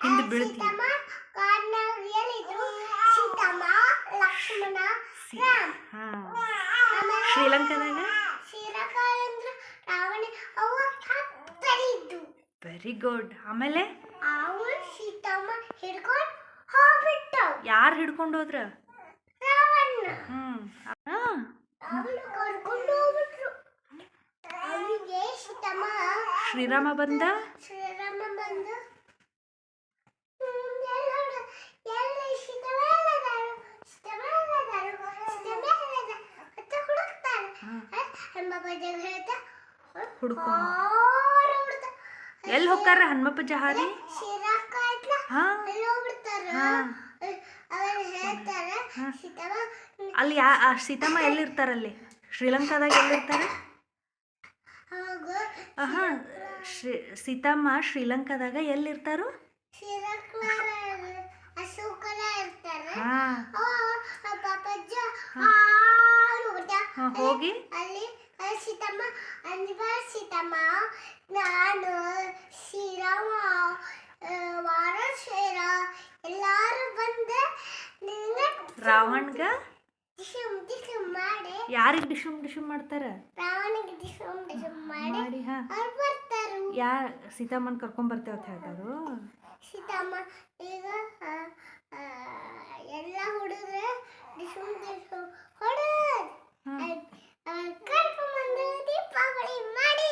ಹಿಂದೆ ಬೀಳ್ತಿ ಶ್ರೀಲಂಕಾದಾಗ very good. ಆಮೇಲೆ ಯಾರು ಹಿಡ್ಕೊಂಡು ಹೋದ್ರ? ಶ್ರೀರಾಮ ಬಂದ. ಹುಡ್ಕೊಂಡು ಎಲ್ಲಿ ಹೋಗ್ತಾರ ಹನುಮಪ್ಪ ಜಹಾರಿ? ಅಲ್ಲಿ ಸೀತಮ್ಮ ಎಲ್ಲಿರ್ತಾರಲ್ಲಿ? ಶ್ರೀಲಂಕಾದಾಗ ಎಲ್ಲಿರ್ತಾರೆ? ಸೀತಮ್ಮ ಶ್ರೀಲಂಕಾದಾಗ ಎಲ್ಲಿರ್ತಾರು? ಹೋಗಿ ಸೀತಮ್ಮ ನಾನು ಶ್ರೀರಾಮ ಎಲ್ಲಾರು ಬಂದ ರಾವಣ್ಗ ಯಾರಿಗೆ ಡಿಶುಮ್ ಡಿಶುಮ್ ಮಾಡ್ತಾರ? ಮಾಡಿ ಸೀತಮ್ಮನ್ ಕರ್ಕೊಂಡ್ ಬರ್ತೇವ ಅಂತ ಹೇಳ್ತಾರು. ಸೀತಮ್ಮ ಈಗ ಎಲ್ಲ ಹುಡುಗ್ರೆ ಡಿಶುಮ್ ಡಿಶುಮ್ ಹೊಡೆದ್ ಕರ್ಕೊಂಡ್ ಬಂದು ದೀಪಾವಳಿ ಮಾಡಿ